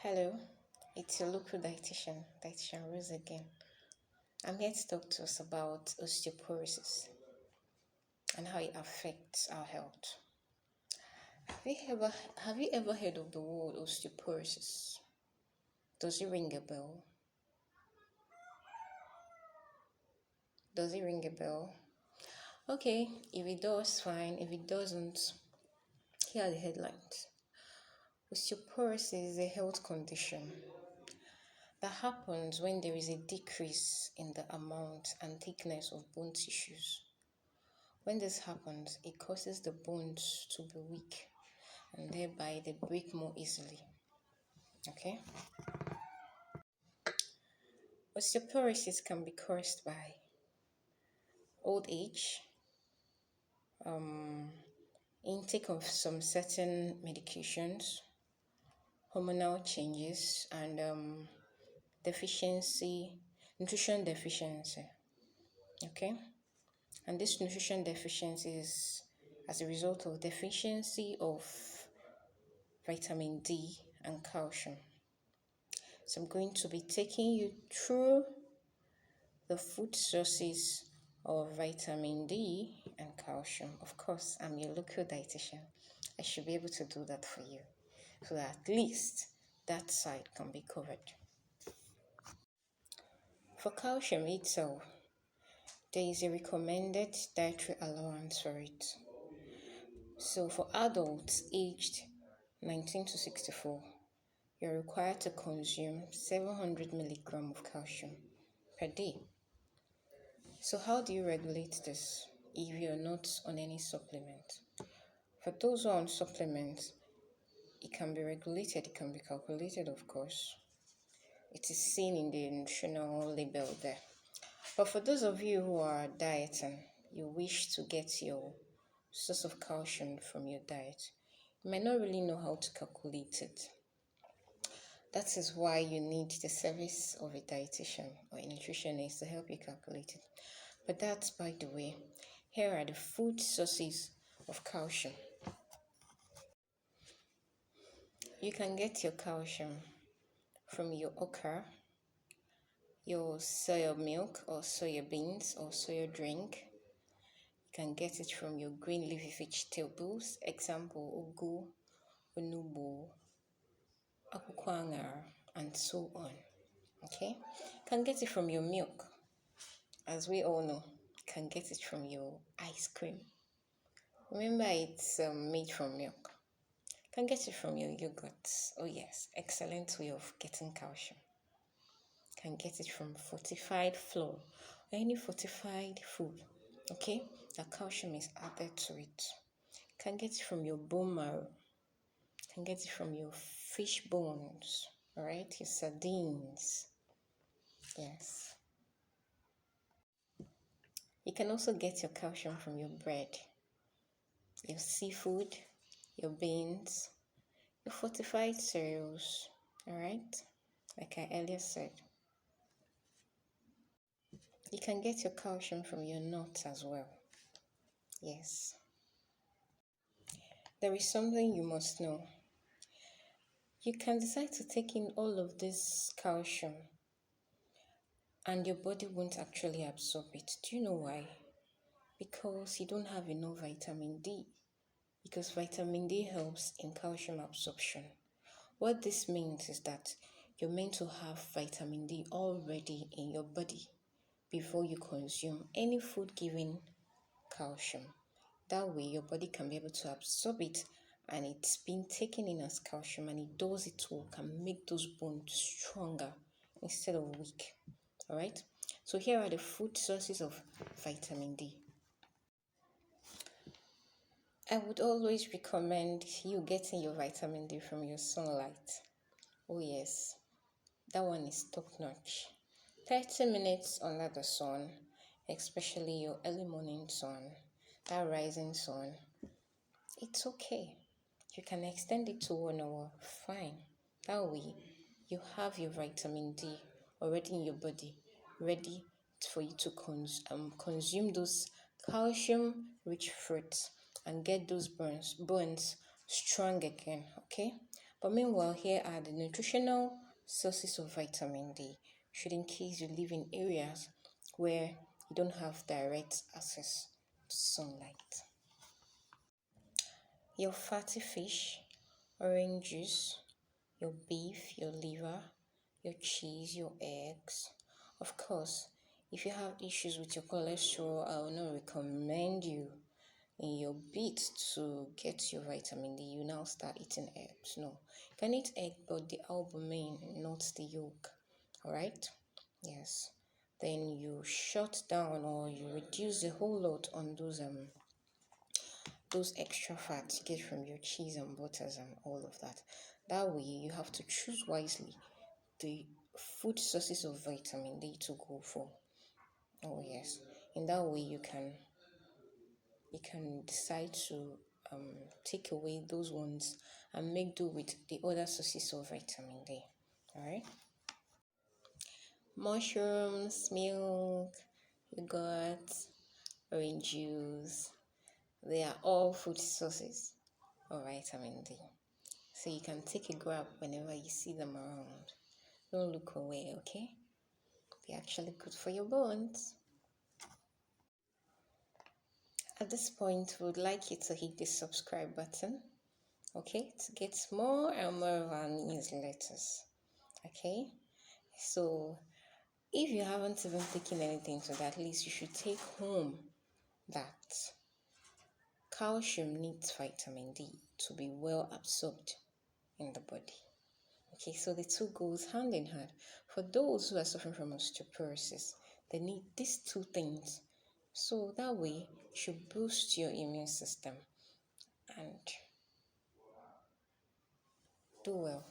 Hello, it's your local dietitian Rose again. I'm here to talk to us about osteoporosis and how it affects our health. Have you ever heard of the word osteoporosis? Does it ring a bell? Does it ring a bell? Okay, if it does, fine. If it doesn't, here are the headlines. Osteoporosis is a health condition that happens when there is a decrease in the amount and thickness of bone tissues. When this happens, it causes the bones to be weak and thereby they break more easily. Okay? Osteoporosis can be caused by old age, intake of some certain medications, hormonal changes, and nutrition deficiency. Okay? And this nutrition deficiency is as a result of deficiency of vitamin D and calcium. So I'm going to be taking you through the food sources of vitamin D and calcium. Of course, I'm your local dietitian. I should be able to do that for you so that at least that side can be covered. For calcium itself, there is a recommended dietary allowance for it. So for adults aged 19 to 64, you're required to consume 700 milligrams of calcium per day. So how do you regulate this if you're not on any supplement? For those who are on supplements, it can be regulated, it can be calculated, of course. It is seen in the nutritional label there. But for those of you who are dieting, you wish to get your source of calcium from your diet, you might not really know how to calculate it. That is why you need the service of a dietitian or a nutritionist to help you calculate it. But that's by the way. Here are the food sources of calcium. You can get your calcium from your okra, your soya milk or soya beans or soya drink. You can get it from your green leafy vegetables, example, ugu, onugbu, akwukwo, and so on. Okay? You can get it from your milk. As we all know, you can get it from your ice cream. Remember, it's made from milk. You can get it from your yogurts. Oh yes, excellent way of getting calcium. You can get it from fortified flour or any fortified food. Okay, the calcium is added to it. You can get it from your bone marrow. You can get it from your fish bones. Alright, your sardines. Yes. You can also get your calcium from your bread, your seafood, your beans, your fortified cereals. Alright, like I earlier said. You can get your calcium from your nuts as well. Yes. There is something you must know. You can decide to take in all of this calcium and your body won't actually absorb it. Do you know why? Because you don't have enough vitamin D. Because vitamin D helps in calcium absorption. What this means is that you're meant to have vitamin D already in your body before you consume any food giving calcium. That way your body can be able to absorb it and it's been taken in as calcium and it does its work and make those bones stronger instead of weak. Alright? So here are the food sources of vitamin D. I would always recommend you getting your vitamin D from your sunlight. Oh yes, that one is top notch. 30 minutes under the sun, especially your early morning sun, that rising sun, it's okay. You can extend it to 1 hour, fine. That way, you have your vitamin D already in your body, ready for you to consume those calcium-rich fruits and get those bones strong again, okay? But meanwhile, here are the nutritional sources of vitamin D, should in case you live in areas where you don't have direct access to sunlight. Your fatty fish, orange juice, your beef, your liver, your cheese, your eggs. Of course, if you have issues with your cholesterol, I will not recommend you in your bid to get your vitamin D, you now start eating eggs. No, you can eat egg, but the albumin, not the yolk. All right? Yes. Then you shut down or you reduce a whole lot on those extra fats you get from your cheese and butters and all of that. That way, you have to choose wisely the food sources of vitamin D to go for. Oh yes, in that way you can decide to take away those ones and make do with the other sources of vitamin D. All right. Mushrooms, milk, yogurt, orange juice. They are all food sources of vitamin D. So you can take a grab whenever you see them around. Don't look away, okay? They're actually good for your bones. At this point, we would like you to hit the subscribe button, okay, to get more and more of our newsletters, okay? So if you haven't even taken anything to that, at least you should take home that calcium needs vitamin D to be well absorbed in the body. Okay, so the two goes hand in hand. For those who are suffering from osteoporosis, they need these two things. So that way, it should boost your immune system and do well.